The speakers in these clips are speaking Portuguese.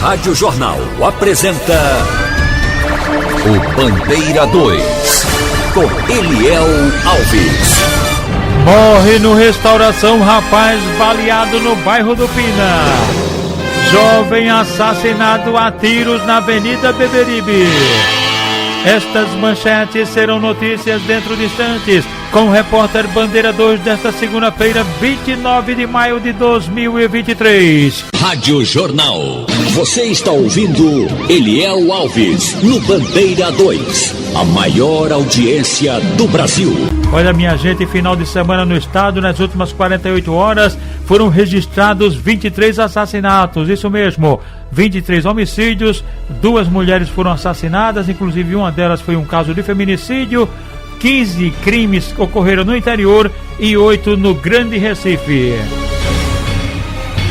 Rádio Jornal apresenta o Bandeira 2, com Eliel Alves. Morre no Restauração rapaz baleado no bairro do Pina. Jovem assassinado a tiros na Avenida Beberibe. Estas manchetes serão notícias dentro de instantes, com o repórter Bandeira 2 desta segunda-feira, 29 de maio de 2023. Rádio Jornal. Você está ouvindo Eliel Alves no Bandeira 2, a maior audiência do Brasil. Olha, minha gente, final de semana no estado, nas últimas 48 horas, foram registrados 23 assassinatos, isso mesmo, 23 homicídios, 2 mulheres foram assassinadas, inclusive uma delas foi um caso de feminicídio, 15 crimes ocorreram no interior e 8 no Grande Recife.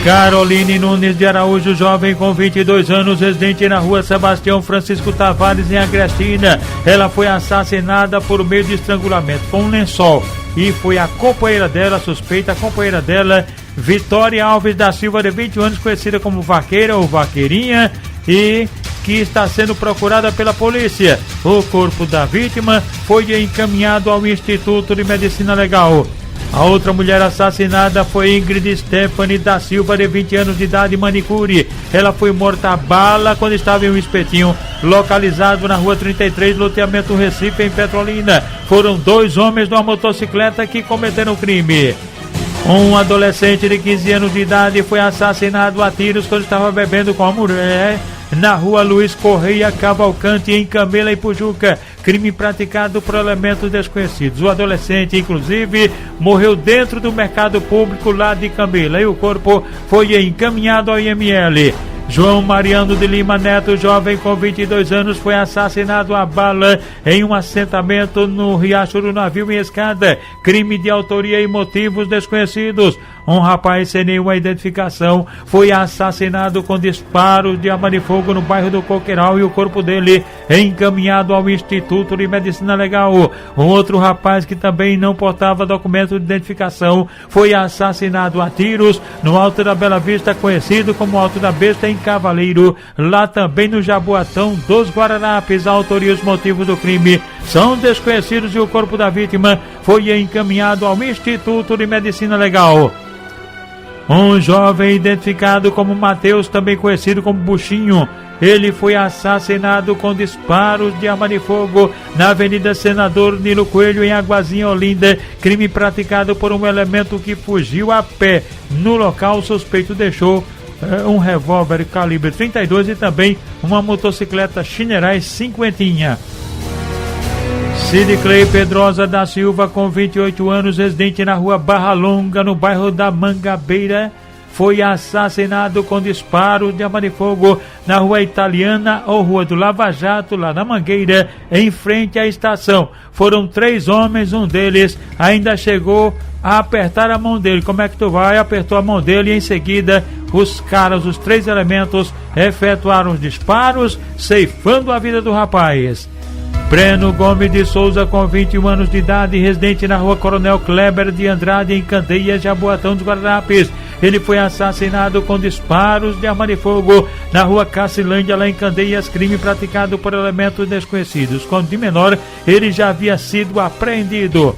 Caroline Nunes de Araújo, jovem com 22 anos, residente na rua Sebastião Francisco Tavares, em Agrestina. Ela foi assassinada por meio de estrangulamento com um lençol. E foi a companheira dela, a suspeita, a companheira dela, Vitória Alves da Silva, de 21 anos, conhecida como Vaqueira ou Vaqueirinha, e que está sendo procurada pela polícia. O corpo da vítima foi encaminhado ao Instituto de Medicina Legal. A outra mulher assassinada foi Ingrid Stephanie da Silva, de 20 anos de idade, manicure. Ela foi morta a bala quando estava em um espetinho localizado na rua 33, loteamento Recife, em Petrolina. Foram 2 homens de uma motocicleta que cometeram o crime. Um adolescente de 15 anos de idade foi assassinado a tiros quando estava bebendo com a mulher na rua Luiz Correia Cavalcante, em Camela e Pujuca. Crime praticado por elementos desconhecidos. O adolescente, inclusive, morreu dentro do mercado público lá de Camela e o corpo foi encaminhado ao IML. João Mariano de Lima Neto, jovem com 22 anos, foi assassinado a bala em um assentamento no Riacho do Navio, em Escada. Crime de autoria e motivos desconhecidos. Um rapaz sem nenhuma identificação foi assassinado com disparos de arma de fogo no bairro do Coqueiral e o corpo dele encaminhado ao Instituto de Medicina Legal. Um outro rapaz que também não portava documento de identificação foi assassinado a tiros no Alto da Bela Vista, conhecido como Alto da Besta, em Cavaleiro, lá também no Jaboatão dos Guararapes. A autoria e os motivos do crime são desconhecidos e o corpo da vítima foi encaminhado ao Instituto de Medicina Legal. Um jovem identificado como Mateus, também conhecido como Buchinho, ele foi assassinado com disparos de arma de fogo na Avenida Senador Nilo Coelho, em Aguazinha, Olinda. Crime praticado por um elemento que fugiu a pé. No local, o suspeito deixou um revólver calibre 32 e também uma motocicleta Chinerais cinquentinha. Sidiclei Pedrosa da Silva, com 28 anos, residente na rua Barra Longa, no bairro da Mangabeira, foi assassinado com disparos de arma de fogo na rua Italiana ou rua do Lava Jato, lá na Mangueira, em frente à estação. Foram 3 homens, um deles ainda chegou a apertar a mão dele. Como é que tu vai? Apertou a mão dele e em seguida os 3 elementos efetuaram os disparos, ceifando a vida do rapaz. Breno Gomes de Souza, com 21 anos de idade, residente na rua Coronel Kleber de Andrade, em Candeias, Jaboatão dos Guararapes. Ele foi assassinado com disparos de arma de fogo na rua Cacilândia, lá em Candeias. Crime praticado por elementos desconhecidos. Quando de menor, ele já havia sido apreendido.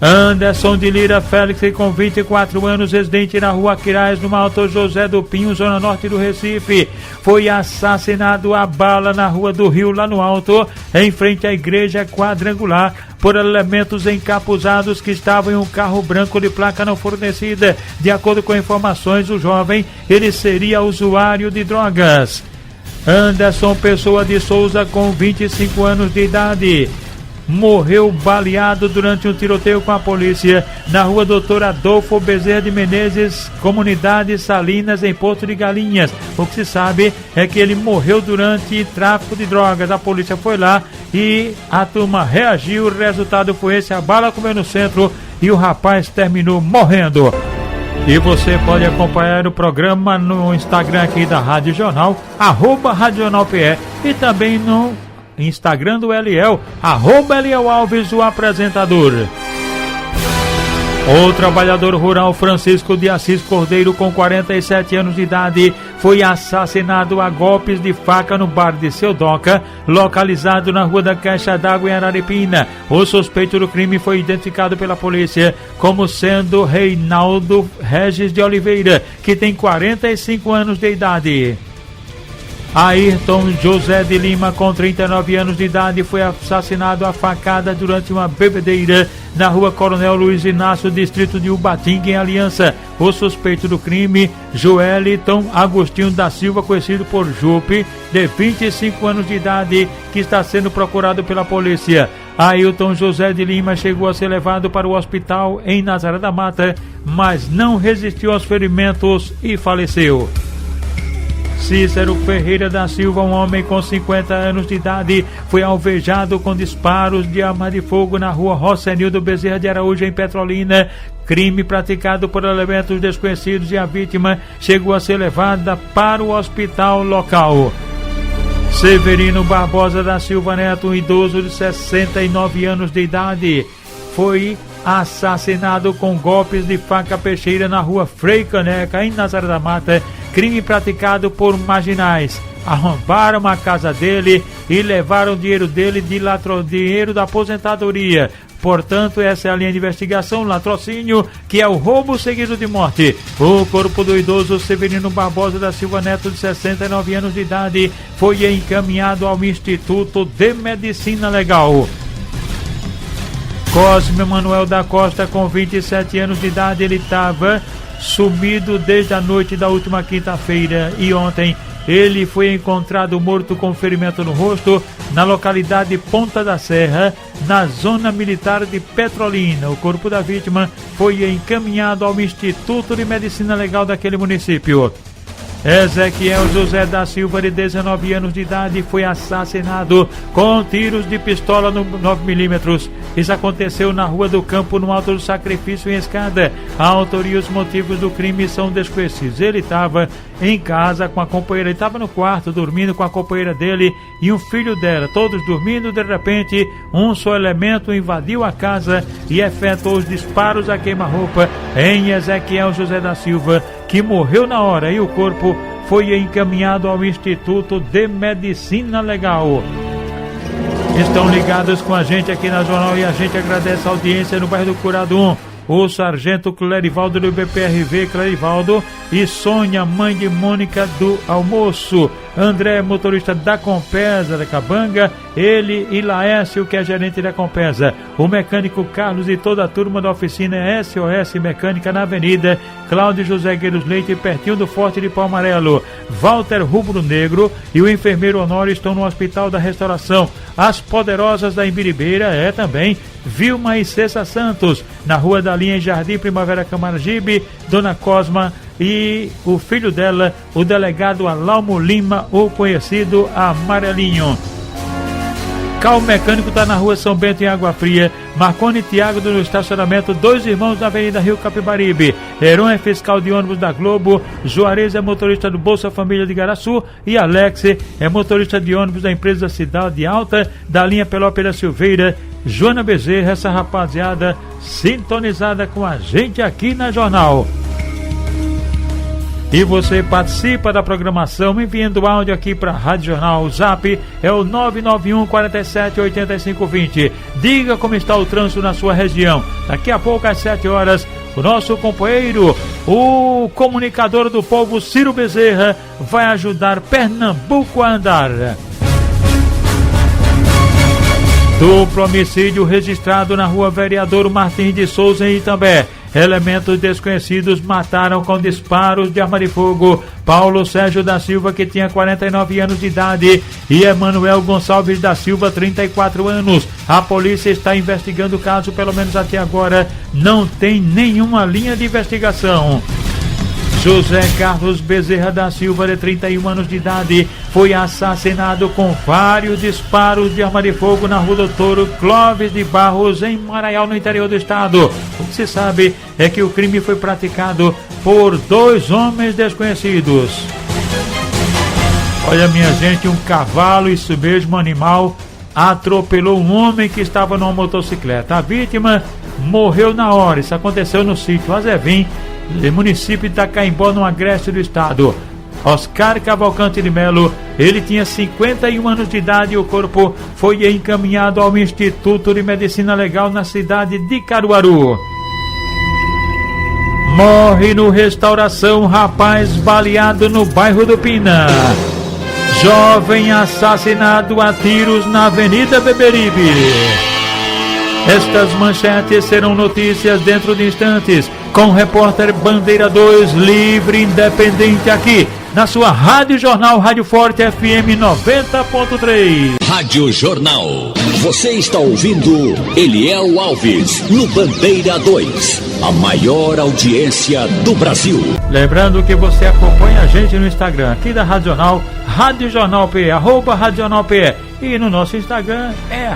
Anderson de Lira Félix, com 24 anos, residente na rua Quirais, no Alto José do Pinho, zona norte do Recife, foi assassinado a bala na rua do Rio, lá no Alto, em frente à igreja quadrangular, por elementos encapuzados que estavam em um carro branco de placa não fornecida. De acordo com informações, o jovem, ele seria usuário de drogas. Anderson Pessoa de Souza, com 25 anos de idade, morreu baleado durante um tiroteio com a polícia na rua Doutor Adolfo Bezerra de Menezes, comunidade Salinas, em Porto de Galinhas. O que se sabe é que ele morreu durante tráfico de drogas. A polícia foi lá e a turma reagiu. O resultado foi esse: a bala comeu no centro e o rapaz terminou morrendo. E você pode acompanhar o programa no Instagram aqui da Rádio Jornal, @RadioJornalPE, e também no Instagram do Eliel, @Eliel Alves, o apresentador. O trabalhador rural Francisco de Assis Cordeiro, com 47 anos de idade, foi assassinado a golpes de faca no bar de Seu Doca, localizado na Rua da Caixa d'Água, em Araripina. O suspeito do crime foi identificado pela polícia como sendo Reinaldo Regis de Oliveira, que tem 45 anos de idade. Ayrton José de Lima, com 39 anos de idade, foi assassinado a facada durante uma bebedeira na Rua Coronel Luiz Inácio, distrito de Ubatinga, em Aliança. O suspeito do crime, Joeliton Agostinho da Silva, conhecido por Jupe, de 25 anos de idade, que está sendo procurado pela polícia. Ayrton José de Lima chegou a ser levado para o hospital em Nazaré da Mata, mas não resistiu aos ferimentos e faleceu. Cícero Ferreira da Silva, um homem com 50 anos de idade, foi alvejado com disparos de arma de fogo na Rua Rocenildo Bezerra de Araújo, em Petrolina. Crime praticado por elementos desconhecidos, e a vítima chegou a ser levada para o hospital local. Severino Barbosa da Silva Neto, um idoso de 69 anos de idade, foi assassinado com golpes de faca peixeira na Rua Frei Caneca, em Nazaré da Mata. Crime praticado por marginais. Arrombaram a casa dele e levaram o dinheiro dele, dinheiro da aposentadoria. Portanto, essa é a linha de investigação, latrocínio, que é o roubo seguido de morte. O corpo do idoso Severino Barbosa da Silva Neto, de 69 anos de idade, foi encaminhado ao Instituto de Medicina Legal. Cosme Manuel da Costa, com 27 anos de idade, ele estava sumido desde a noite da última quinta-feira, e ontem ele foi encontrado morto com ferimento no rosto na localidade Ponta da Serra, na zona militar de Petrolina. O corpo da vítima foi encaminhado ao Instituto de Medicina Legal daquele município. Ezequiel José da Silva, de 19 anos de idade, foi assassinado com tiros de pistola no 9mm. Isso aconteceu na Rua do Campo, no Alto do Sacrifício, em Escada. A autoria e os motivos do crime são desconhecidos. Ele estava em casa com a companheira, ele estava no quarto dormindo com a companheira dele e um filho dela, todos dormindo. De repente, um só elemento invadiu a casa e efetuou os disparos a queima-roupa em Ezequiel José da Silva, que morreu na hora, e o corpo foi encaminhado ao Instituto de Medicina Legal. Estão ligados com a gente aqui na Jornal, e a gente agradece a audiência no bairro do Curado 1. O sargento Clerivaldo do BPRV, Clerivaldo, e Sônia, mãe de Mônica, do Almoço. André, motorista da Compesa da Cabanga, ele e Laércio, que é gerente da Compesa. O mecânico Carlos e toda a turma da oficina SOS Mecânica, na Avenida Cláudio José Gueiros Leite, pertinho do Forte de Pau Amarelo. Walter Rubro Negro e o enfermeiro Honório estão no Hospital da Restauração. As Poderosas da Imbiribeira é também Vilma e Cessa Santos, na Rua da Linha, em Jardim Primavera, Camaragibe. Dona Cosma e o filho dela, o delegado Alalmo Lima, o conhecido Amarelinho. Carro mecânico está na Rua São Bento, em Água Fria. Marconi Tiago, no estacionamento Dois Irmãos, na Avenida Rio Capibaribe. Heron é fiscal de ônibus da Globo. Juarez é motorista do Bolsa Família de Igaraçu. E Alex é motorista de ônibus da empresa Cidade Alta, da linha Pelópera Silveira. Joana Bezerra, essa rapaziada sintonizada com a gente aqui na Jornal. E você participa da programação enviando áudio aqui para a Rádio Jornal. O Zap é o 991 47 85 20. Diga como está o trânsito na sua região. Daqui a pouco, às 7 horas, o nosso companheiro, o comunicador do povo, Ciro Bezerra, vai ajudar Pernambuco a andar. Duplo homicídio registrado na Rua Vereador Martins de Souza, em Itambé. Elementos desconhecidos mataram com disparos de arma de fogo Paulo Sérgio da Silva, que tinha 49 anos de idade, e Emanuel Gonçalves da Silva, 34 anos. A polícia está investigando o caso, pelo menos até agora não tem nenhuma linha de investigação. José Carlos Bezerra da Silva, de 31 anos de idade, foi assassinado com vários disparos de arma de fogo na Rua Doutor Clóvis de Barros, em Maraial, no interior do estado. O que se sabe é que o crime foi praticado por dois homens desconhecidos. Olha, minha gente, um cavalo, isso mesmo, animal, atropelou um homem que estava numa motocicleta. A vítima morreu na hora. Isso aconteceu no sítio Azevim, município de Itacaimbó, no agreste do estado. Oscar Cavalcante de Melo, ele tinha 51 anos de idade e o corpo foi encaminhado ao Instituto de Medicina Legal na cidade de Caruaru. Morre no Restauração rapaz baleado no bairro do Pina. Jovem assassinado a tiros na Avenida Beberibe. Estas manchetes serão notícias dentro de instantes, com o repórter Bandeira 2, livre, independente, aqui na sua Rádio Jornal, Rádio Forte FM 90.3. Rádio Jornal. Você está ouvindo Eliel Alves no Bandeira 2, a maior audiência do Brasil. Lembrando que você acompanha a gente no Instagram aqui da Rádio Jornal, Rádio Jornal PE, @Rádio Jornal PE. E no nosso Instagram é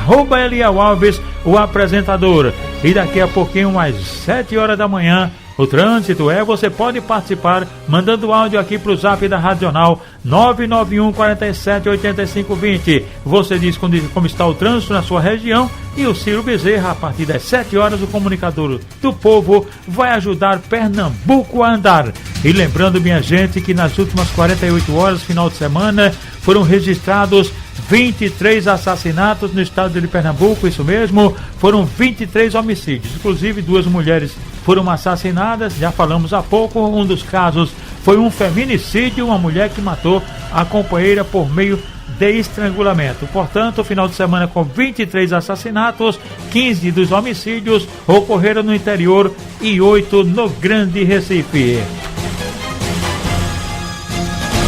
@Eliel Alves, o apresentador. E daqui a pouquinho, às 7 horas da manhã, o trânsito você pode participar mandando áudio aqui pro zap da Rádio Jornal 991 47 85 20. Você diz como está o trânsito na sua região e o Ciro Bezerra, a partir das 7 horas, o comunicador do povo, vai ajudar Pernambuco a andar. E lembrando, minha gente, que nas últimas 48 horas, final de semana, foram registrados 23 assassinatos no estado de Pernambuco, isso mesmo, foram 23 homicídios, inclusive 2 mulheres foram assassinadas, já falamos há pouco. Um dos casos foi um feminicídio, uma mulher que matou a companheira por meio de estrangulamento. Portanto, final de semana com 23 assassinatos, 15 dos homicídios ocorreram no interior e 8 no Grande Recife.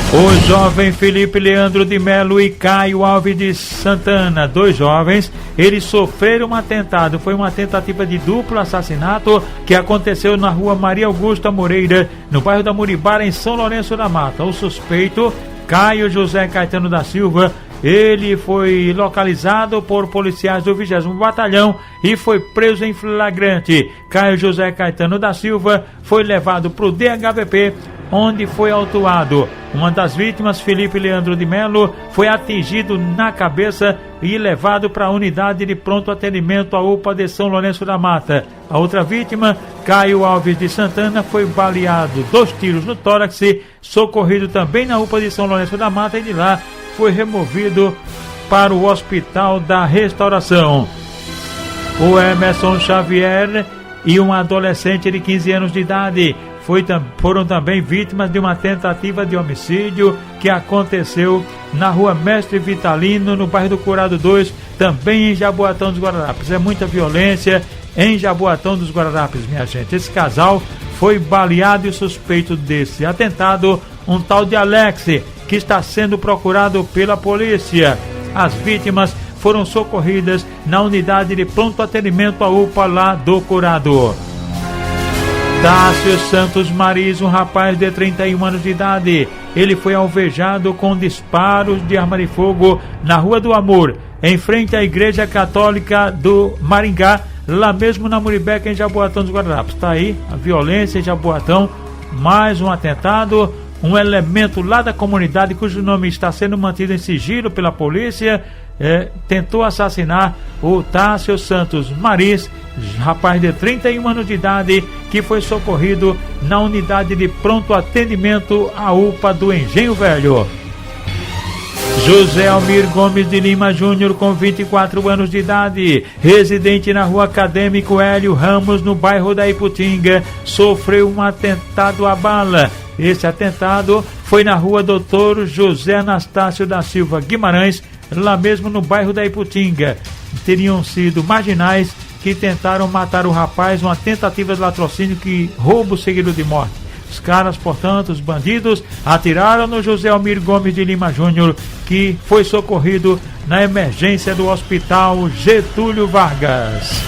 O jovem Felipe Leandro de Melo e Caio Alves de Santana, 2 jovens, eles sofreram um atentado. Foi uma tentativa de duplo assassinato que aconteceu na rua Maria Augusta Moreira, no bairro da Muribara, em São Lourenço da Mata. O suspeito, Caio José Caetano da Silva, ele foi localizado por policiais do 20º Batalhão e foi preso em flagrante. Caio José Caetano da Silva foi levado para o DHVP, onde foi autuado. Uma das vítimas, Felipe Leandro de Melo, foi atingido na cabeça e levado para a unidade de pronto atendimento à UPA de São Lourenço da Mata. A outra vítima, Caio Alves de Santana, foi baleado 2 tiros no tórax, socorrido também na UPA de São Lourenço da Mata, e de lá foi removido para o Hospital da Restauração. O Emerson Xavier e um adolescente de 15 anos de idade foram também vítimas de uma tentativa de homicídio que aconteceu na rua Mestre Vitalino, no bairro do Curado 2, também em Jaboatão dos Guararapes. É muita violência em Jaboatão dos Guararapes, minha gente. Esse casal foi baleado e o suspeito desse atentado, um tal de Alex, que está sendo procurado pela polícia. As vítimas foram socorridas na unidade de pronto atendimento à UPA lá do Curado. Tássio Santos Maris, um rapaz de 31 anos de idade, ele foi alvejado com disparos de arma de fogo na Rua do Amor, em frente à Igreja Católica do Maringá, lá mesmo na Muribeca, em Jaboatão dos Guararapes. Está aí a violência em Jaboatão, mais um atentado. Um elemento lá da comunidade, cujo nome está sendo mantido em sigilo pela polícia, tentou assassinar o Tássio Santos Maris, rapaz de 31 anos de idade, que foi socorrido na unidade de pronto atendimento à UPA do Engenho Velho. José Almir Gomes de Lima Júnior, com 24 anos de idade, residente na Rua Acadêmico Hélio Ramos, no bairro da Iputinga, sofreu um atentado à bala. Esse atentado foi na Rua Doutor José Anastácio da Silva Guimarães, lá mesmo no bairro da Iputinga. Teriam sido marginais que tentaram matar o rapaz, uma tentativa de latrocínio, que roubo seguido de morte. Os caras, portanto, os bandidos, atiraram no José Almir Gomes de Lima Júnior, que foi socorrido na emergência do Hospital Getúlio Vargas.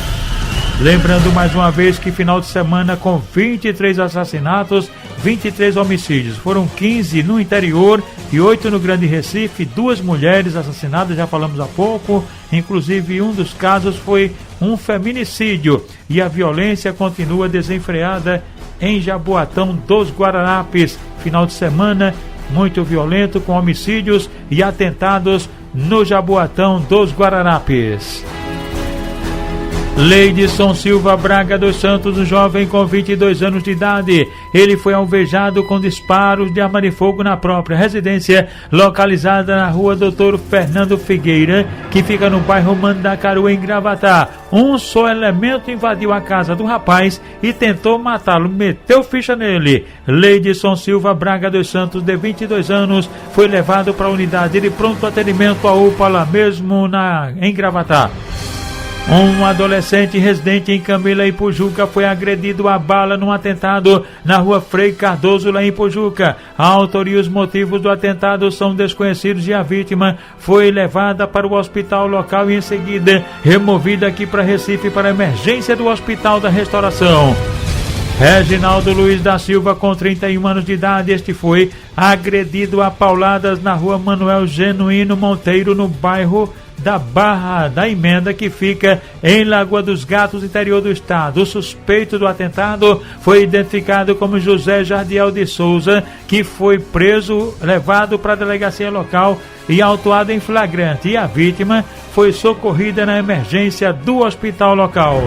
Lembrando mais uma vez que final de semana com 23 assassinatos, 23 homicídios. Foram 15 no interior e 8 no Grande Recife. 2 mulheres assassinadas, já falamos há pouco. Inclusive, um dos casos foi um feminicídio. E a violência continua desenfreada em Jaboatão dos Guararapes. Final de semana muito violento, com homicídios e atentados no Jaboatão dos Guararapes. Leidson Silva Braga dos Santos, um jovem com 22 anos de idade. Ele foi alvejado com disparos de arma de fogo na própria residência, localizada na rua Doutor Fernando Figueira, que fica no bairro Mandacaru, em Gravatá. Um só elemento invadiu a casa do rapaz e tentou matá-lo, meteu ficha nele. Leidson Silva Braga dos Santos, de 22 anos, foi levado para a unidade de pronto atendimento à UPA lá mesmo em Gravatá. Um adolescente residente em Camila, Ipujuca, foi agredido a bala num atentado na rua Frei Cardoso, lá em Ipujuca. A autoria e os motivos do atentado são desconhecidos e a vítima foi levada para o hospital local e em seguida removida aqui para Recife para a emergência do Hospital da Restauração. Reginaldo Luiz da Silva, com 31 anos de idade, este foi agredido a pauladas na rua Manuel Genuíno Monteiro, no bairro da Barra da Emenda, que fica em Lagoa dos Gatos, interior do estado. O suspeito do atentado foi identificado como José Jardiel de Souza, que foi preso, levado para a delegacia local e autuado em flagrante, e a vítima foi socorrida na emergência do hospital local.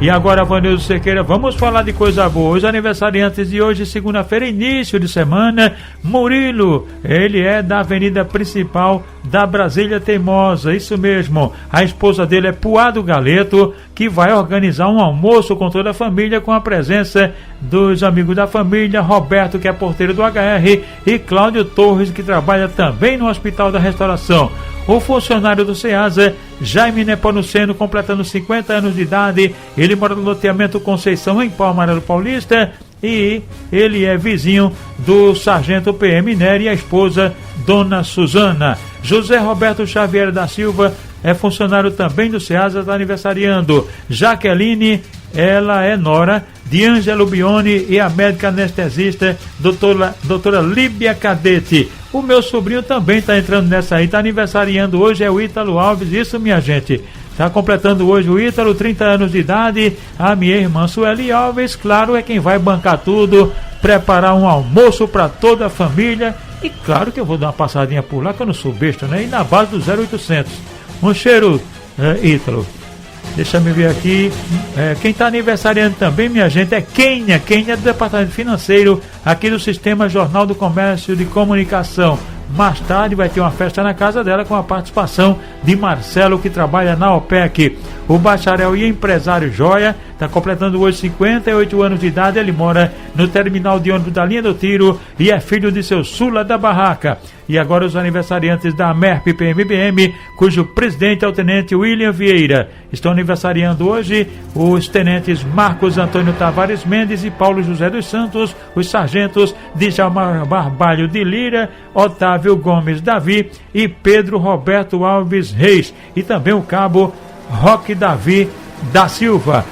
E agora, Vanildo Cerqueira, vamos falar de coisa boa. Os aniversariantes de hoje, segunda-feira, início de semana. Murilo, ele é da avenida principal da Brasília Teimosa, isso mesmo. A esposa dele é Puado Galeto, que vai organizar um almoço com toda a família, com a presença dos amigos da família, Roberto, que é porteiro do HR, e Cláudio Torres, que trabalha também no Hospital da Restauração. O funcionário do Ceasa, Jaime Nepomuceno, completando 50 anos de idade. Ele mora no loteamento Conceição, em Pau Amarelo Paulista, e ele é vizinho do sargento PM Nery e a esposa, Dona Suzana. José Roberto Xavier da Silva é funcionário também do Ceasa, está aniversariando. Jaqueline, ela é nora de Ângelo Bione, e a médica anestesista, doutora Líbia Cadete. O meu sobrinho também está entrando nessa aí, está aniversariando hoje, é o Ítalo Alves, isso, minha gente. Está completando hoje o Ítalo, 30 anos de idade. A minha irmã Sueli Alves, claro, é quem vai bancar tudo, preparar um almoço para toda a família. E claro que eu vou dar uma passadinha por lá, que eu não sou besta, né? E na base do 0800. Um cheiro, Ítalo. Deixa eu ver aqui. Quem está aniversariando também, minha gente, é Kênia do Departamento Financeiro, aqui do Sistema Jornal do Comércio de Comunicação. Mais tarde vai ter uma festa na casa dela com a participação de Marcelo, que trabalha na OPEC. O bacharel e empresário Joia está completando hoje 58 anos de idade. Ele mora no terminal de ônibus da Linha do Tiro e é filho de seu Sula da Barraca. E agora os aniversariantes da MERP PMBM, cujo presidente é o tenente William Vieira. Estão aniversariando hoje os tenentes Marcos Antônio Tavares Mendes e Paulo José dos Santos, os sargentos Djalma Barbalho de Lira, Otávio Gomes Davi e Pedro Roberto Alves Reis, e também o cabo Roque Davi da Silva.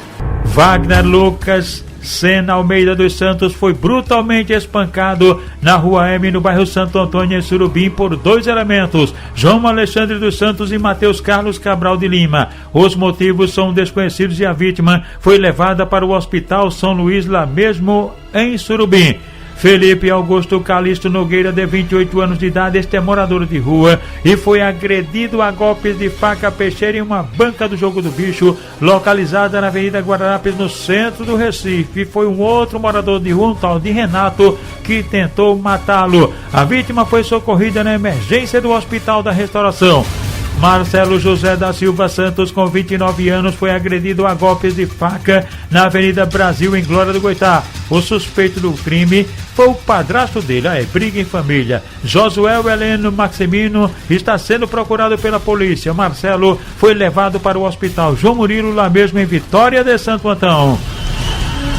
Wagner Lucas Sena Almeida dos Santos foi brutalmente espancado na Rua M, no bairro Santo Antônio, em Surubim, por 2 elementos, João Alexandre dos Santos e Matheus Carlos Cabral de Lima. Os motivos são desconhecidos e a vítima foi levada para o Hospital São Luís, lá mesmo em Surubim. Felipe Augusto Calixto Nogueira, de 28 anos de idade, este é morador de rua e foi agredido a golpes de faca peixeira em uma banca do Jogo do Bicho, localizada na Avenida Guararapes, no centro do Recife. Foi um outro morador de rua, um tal de Renato, que tentou matá-lo. A vítima foi socorrida na emergência do Hospital da Restauração. Marcelo José da Silva Santos, com 29 anos, foi agredido a golpes de faca na Avenida Brasil, em Glória do Goitá. O suspeito do crime foi o padrasto dele. Briga em família. Josué Heleno Maximino está sendo procurado pela polícia. Marcelo foi levado para o Hospital João Murilo, lá mesmo em Vitória de Santo Antão.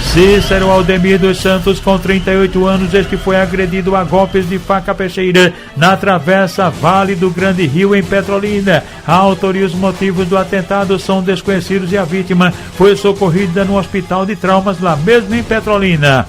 Cícero Aldemir dos Santos, com 38 anos, este foi agredido a golpes de faca peixeira na Travessa Vale do Grande Rio, em Petrolina. A autoria e os motivos do atentado são desconhecidos e a vítima foi socorrida no Hospital de Traumas, lá mesmo em Petrolina.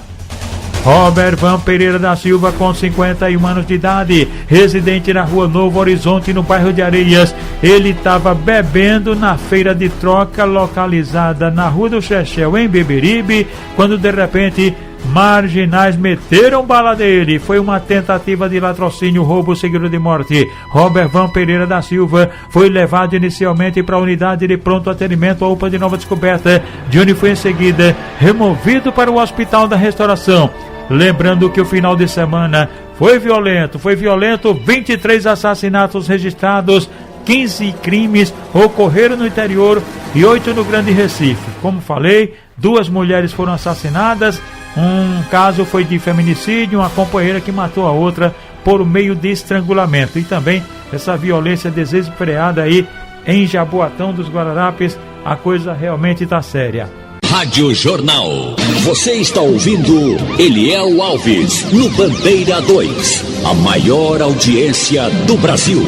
Robert Van Pereira da Silva, com 51 anos de idade, residente na Rua Novo Horizonte, no bairro de Areias. Ele estava bebendo na feira de troca localizada na Rua do Chechel, em Beberibe, quando de repente Marginais meteram bala nele. Foi uma tentativa de latrocínio, roubo seguido de morte. Robert Van Pereira da Silva foi levado inicialmente para a unidade de pronto atendimento, a UPA de Nova Descoberta, de onde foi em seguida removido para o Hospital da Restauração. Lembrando que o final de semana foi violento, 23 assassinatos registrados, 15 crimes ocorreram no interior e 8 no Grande Recife. Como falei, 2 mulheres foram assassinadas, um caso foi de feminicídio, uma companheira que matou a outra por meio de estrangulamento. E também essa violência desenfreada aí em Jaboatão dos Guararapes, a coisa realmente está séria. Rádio Jornal. Você está ouvindo Eliel Alves no Bandeira 2, a maior audiência do Brasil.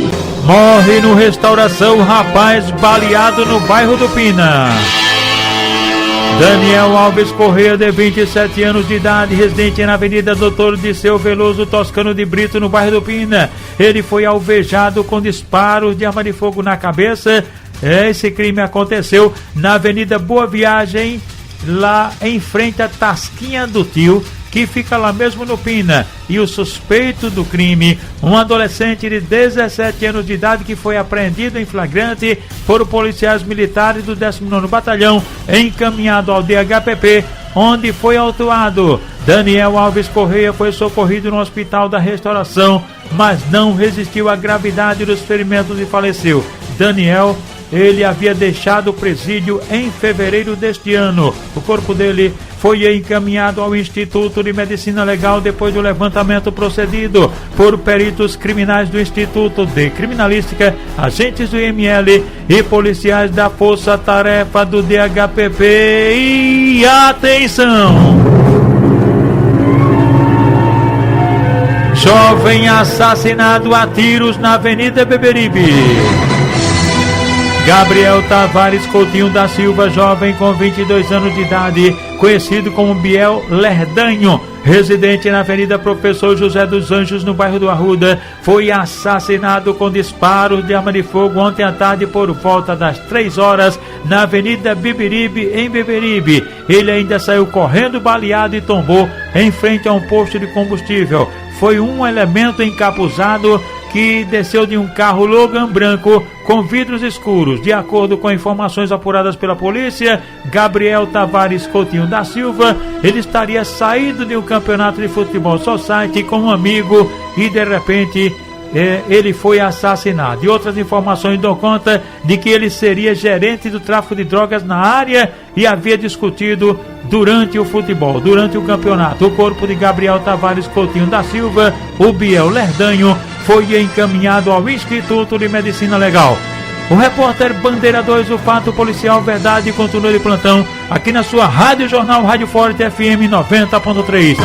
Morre no Restauração rapaz baleado no bairro do Pina. Daniel Alves Correia, de 27 anos de idade, residente na Avenida Doutor Disseu Veloso Toscano de Brito, no bairro do Pina. Ele foi alvejado com disparos de arma de fogo na cabeça. Esse crime aconteceu na Avenida Boa Viagem, lá em frente à Tasquinha do Tio, que fica lá mesmo no Pina. E o suspeito do crime, um adolescente de 17 anos de idade, que foi apreendido em flagrante por policiais militares do 19º Batalhão, encaminhado ao DHPP, onde foi autuado. Daniel Alves Correia foi socorrido no Hospital da Restauração, mas não resistiu à gravidade dos ferimentos e faleceu. Daniel, ele havia deixado o presídio em fevereiro deste ano. O corpo dele foi encaminhado ao Instituto de Medicina Legal depois do levantamento procedido por peritos criminais do Instituto de Criminalística, agentes do IML e policiais da Força Tarefa do DHPP. E atenção! Jovem assassinado a tiros na Avenida Beberibe. Gabriel Tavares Coutinho da Silva, jovem com 22 anos de idade, conhecido como Biel Lerdanho, residente na Avenida Professor José dos Anjos, no bairro do Arruda, foi assassinado com disparos de arma de fogo ontem à tarde por volta das 3 horas na Avenida Beberibe, em Beberibe. Ele ainda saiu correndo baleado e tombou em frente a um posto de combustível. Foi um elemento encapuzado que desceu de um carro Logan branco com vidros escuros. De acordo com informações apuradas pela polícia, Gabriel Tavares Coutinho da Silva, ele estaria saído de um campeonato de futebol society com um amigo e de repente ele foi assassinado. E outras informações dão conta de que ele seria gerente do tráfico de drogas na área e havia discutido durante o futebol, durante o campeonato. O corpo de Gabriel Tavares Coutinho da Silva, o Biel Lerdanho, foi encaminhado ao Instituto de Medicina Legal. O repórter Bandeira 2, o fato policial verdade, continua de plantão aqui na sua Rádio Jornal, Rádio Forte FM 90.3.